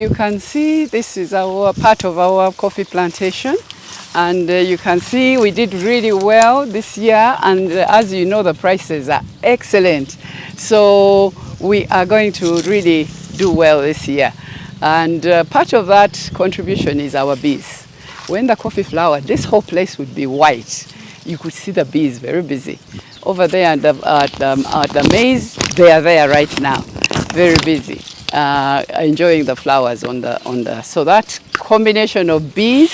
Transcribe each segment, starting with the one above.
You can see this is our part of our coffee plantation, and you can see we did really well this year, and as you know, the prices are excellent. So we are going to really do well this year, and part of that contribution is our bees. When the coffee flowered, this whole place would be white. You could see the bees very busy. Over there at the maize, they are there right now, very busy. Enjoying the flowers so that combination of bees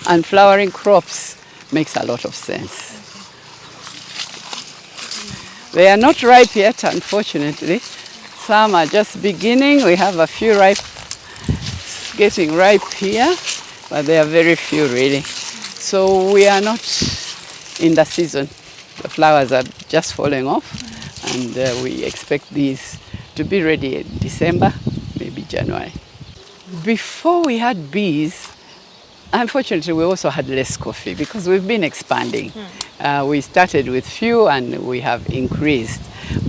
and flowering crops makes a lot of sense. They are not ripe yet, unfortunately. Some are just beginning. We have a few getting ripe here, but they are very few really. So we are not in the season. The flowers are just falling off, and we expect these to be ready in December, maybe January. Before we had bees, unfortunately we also had less coffee because we've been expanding. We started with few and we have increased.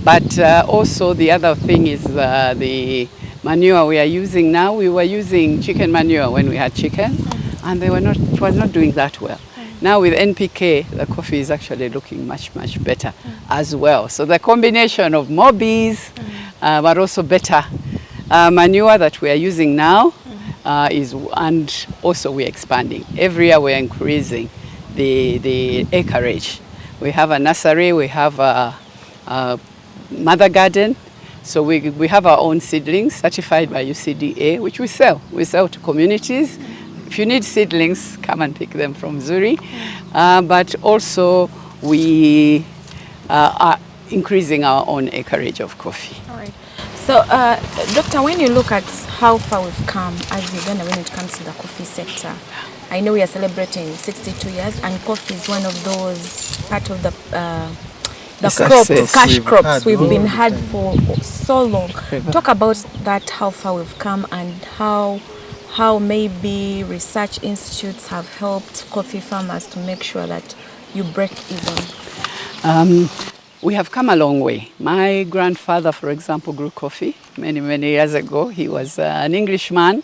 But also the other thing is the manure we are using now. We were using chicken manure when we had chicken, and it was not doing that well. Now with NPK, the coffee is actually looking much better as well. So the combination of more bees, but also better manure that we are using now and also we're expanding. Every year we're increasing the acreage. We have a nursery, we have a mother garden. So we have our own seedlings certified by UCDA, which we sell. We sell to communities. If you need seedlings, come and pick them from Zuri. But also we are increasing our own acreage of coffee. All right. So, Doctor, when you look at how far we've come as Uganda when it comes to the coffee sector, I know we are celebrating 62 years, and coffee is one of those part of the crops, cash crops we've been had for so long. Talk about that, how far we've come, and how maybe research institutes have helped coffee farmers to make sure that you break even. We have come a long way. My grandfather, for example, grew coffee many years ago. He was an Englishman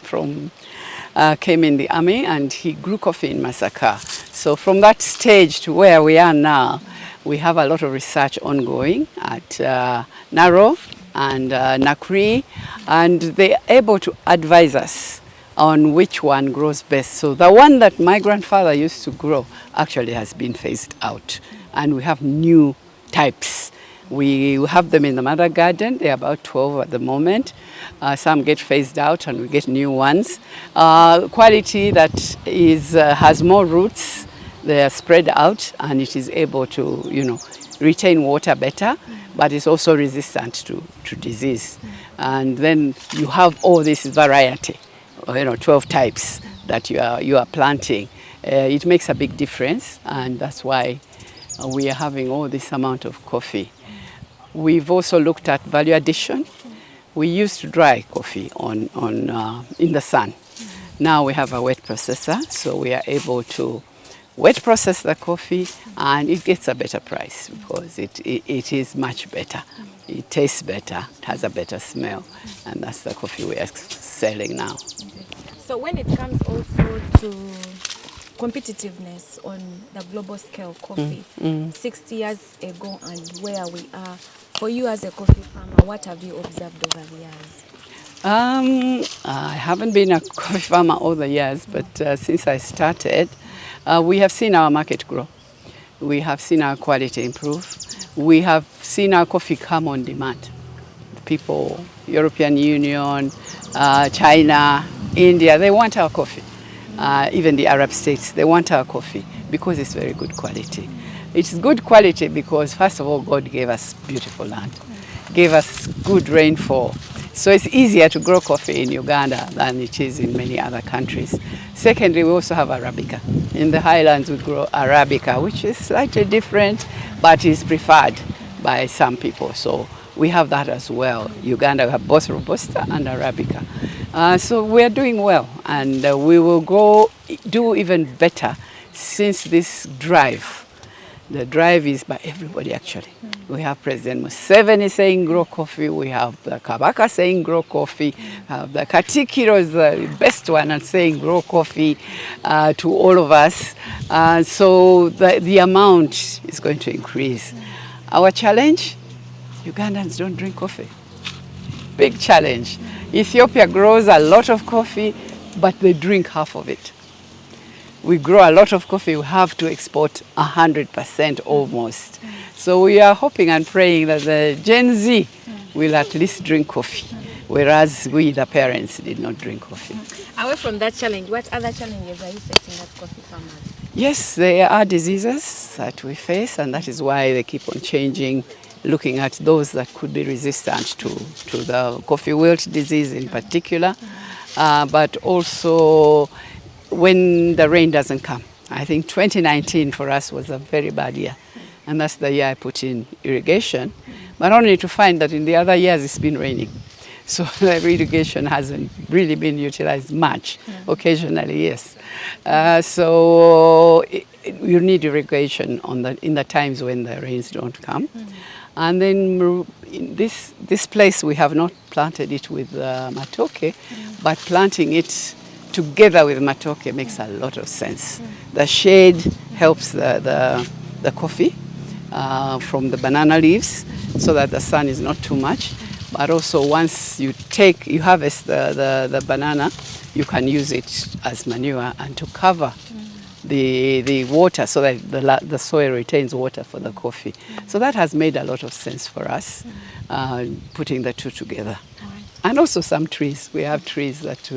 came in the army, and he grew coffee in Masaka. So from that stage to where we are now, we have a lot of research ongoing at Naro and Nakri, and they are able to advise us on which one grows best. So the one that my grandfather used to grow actually has been phased out, and we have new types. We have them in the mother garden. They're about 12 at the moment. Some get phased out and we get new ones. Quality that has more roots. They are spread out and it is able to, retain water better, but it's also resistant to disease. And then you have all this variety, 12 types that you are planting. It makes a big difference, and that's why we are having all this amount of coffee. We've also looked at value addition. We used to dry coffee in the sun. Now we have a wet processor, so we are able to wet process the coffee, and it gets a better price because it is much better. It tastes better, it has a better smell, and that's the coffee we are selling now. So when it comes also to competitiveness on the global scale, coffee, 60 years ago and where we are, for you as a coffee farmer, what have you observed over the years? I haven't been a coffee farmer all the years, but since I started, we have seen our market grow. We have seen our quality improve. We have seen our coffee come on demand. People, European Union, China, India, they want our coffee. Even the Arab states, they want our coffee because it's very good quality. It's good quality because, first of all, God gave us beautiful land, gave us good rainfall. So it's easier to grow coffee in Uganda than it is in many other countries. Secondly, we also have Arabica. In the highlands, we grow Arabica, which is slightly different, but is preferred by some people. So we have that as well. Uganda, we have both Robusta and Arabica. So we are doing well, and we will do even better since this drive. The drive is by everybody, actually. We have President Museveni saying grow coffee. We have the Kabaka saying grow coffee. The Katikiro is the best one at saying grow coffee to all of us. So the amount is going to increase. Our challenge, Ugandans don't drink coffee. Big challenge. Ethiopia grows a lot of coffee, but they drink half of it. We grow a lot of coffee, we have to export 100% almost. So we are hoping and praying that the Gen Z will at least drink coffee, whereas we, the parents, did not drink coffee. Away from that challenge, what other challenges are you facing as coffee farmers? Yes, there are diseases that we face, and that is why they keep on changing, looking at those that could be resistant to the coffee wilt disease in particular, but also when the rain doesn't come. I think 2019 for us was a very bad year, and that's the year I put in irrigation, but only to find that in the other years it's been raining. So the irrigation hasn't really been utilized much, occasionally, yes. So you need irrigation in the times when the rains don't come. And then in this place we have not planted it with matoke, but planting it together with matoke makes a lot of sense. The shade helps the coffee from the banana leaves so that the sun is not too much. But also once you harvest the banana, you can use it as manure and to cover the water so that the soil retains water for the coffee. So that has made a lot of sense for us, putting the two together. And also some trees. We have trees that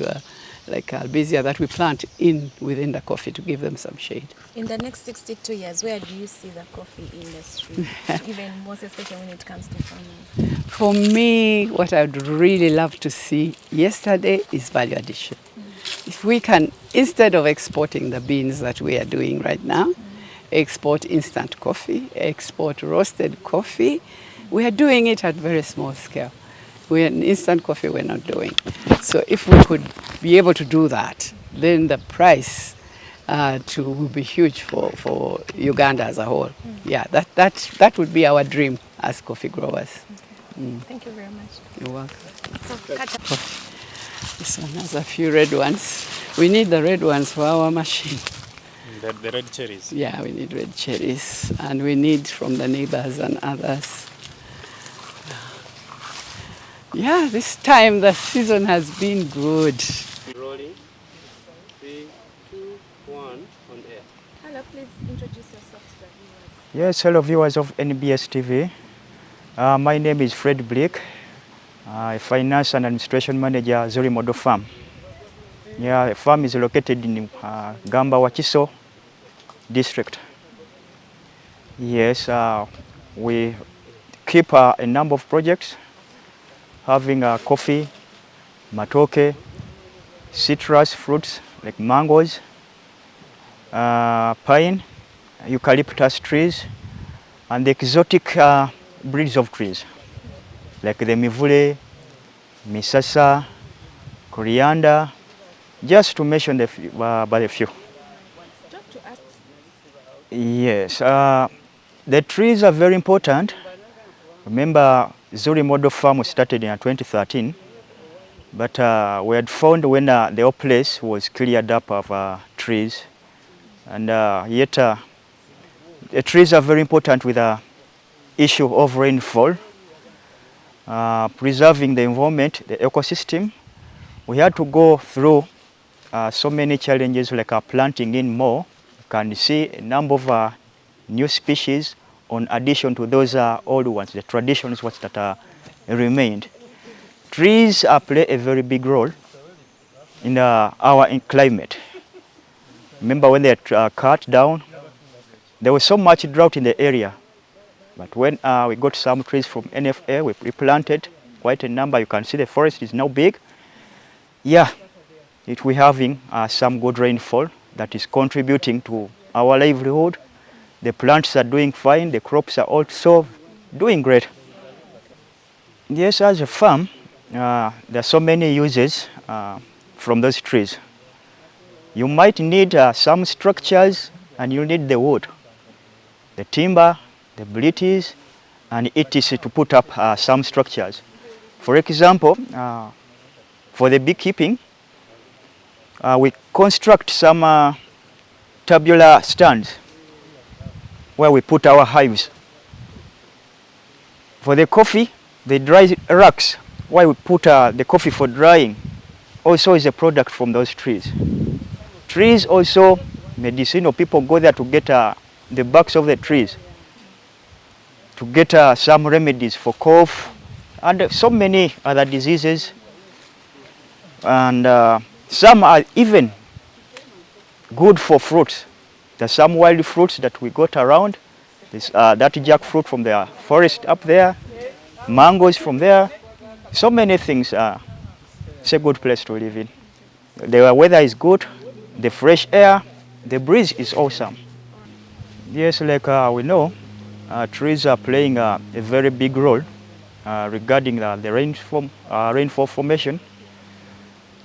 like albizia that we plant within the coffee to give them some shade. In the next 62 years, where do you see the coffee industry, even more especially when it comes to farmers? For me, what I would really love to see yesterday is value addition. If we can, instead of exporting the beans that we are doing right now, export instant coffee, export roasted coffee, we are doing it at very small scale. Instant coffee we're not doing. So if we could be able to do that, then the price will be huge for Uganda as a whole. Yeah, that would be our dream as coffee growers. Okay. Thank you very much. You're welcome. So, this one has a few red ones. We need the red ones for our machine. The red cherries? Yeah, we need red cherries. And we need from the neighbors and others. Yeah, this time the season has been good. Rolling. 3, 2, 1, on air. hello, please introduce yourself to the viewers. Yes, hello viewers of NBS TV. My name is Fred Blake, Finance and Administration Manager, Zuri Model Farm. Yeah, the farm is located in Gamba Wakiso district. Yes, we keep a number of projects, having coffee, matoke, citrus fruits like mangoes, pine, eucalyptus trees, and the exotic breeds of trees like the mivule, misasa, coriander, just to mention but a few. Talk to us. Yes, the trees are very important. Remember, Zuri Model Farm was started in 2013, but we had found when the whole place was cleared up of trees, and yet the trees are very important with the issue of rainfall, preserving the environment, the ecosystem. We had to go through so many challenges like planting in more. You can see a number of new species on addition to those old ones, the traditional ones that remained. Trees play a very big role in our climate. Remember when they cut down, there was so much drought in the area. But when we got some trees from NFA, we replanted quite a number. You can see the forest is now big. Yeah, we're having some good rainfall that is contributing to our livelihood. The plants are doing fine. The crops are also doing great. Yes, as a farm, there are so many uses from those trees. You might need some structures and you need the wood, the timber, the bleaches, and etc. to put up some structures. For example, for the beekeeping, we construct some tabular stands where we put our hives. For the coffee, the dry racks where we put the coffee for drying also is a product from those trees. Trees also, medicinal people go there to get the barks of the trees to get some remedies for cough and so many other diseases. And some are even good for fruits. There's some wild fruits that we got around. There's that jackfruit from the forest up there, mangoes from there. So many things. It's a good place to live in. The weather is good, the fresh air, the breeze is awesome. Yes, like we know, trees are playing a very big role regarding the rainfall formation.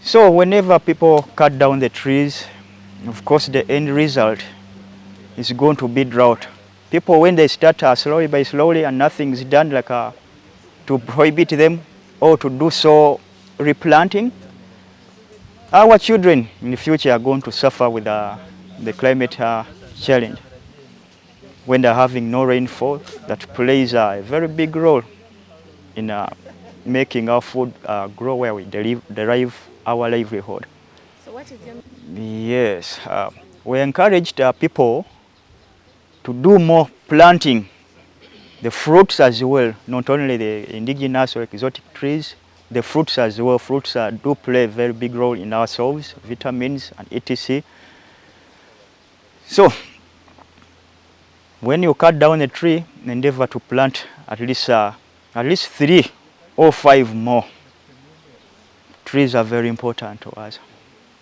So whenever people cut down the trees, of course the end result is going to be drought. People, when they start slowly by slowly and nothing is done, like to prohibit them or to do so replanting, our children in the future are going to suffer with the climate challenge. When they're having no rainfall, that plays a very big role in making our food grow where we derive our livelihood. So what is your... Yes, we encouraged people to do more planting, the fruits as well, not only the indigenous or exotic trees, the fruits as well. Fruits do play a very big role in ourselves, vitamins and etc. So, when you cut down a tree, endeavor to plant at least 3 or 5 more. Trees are very important to us.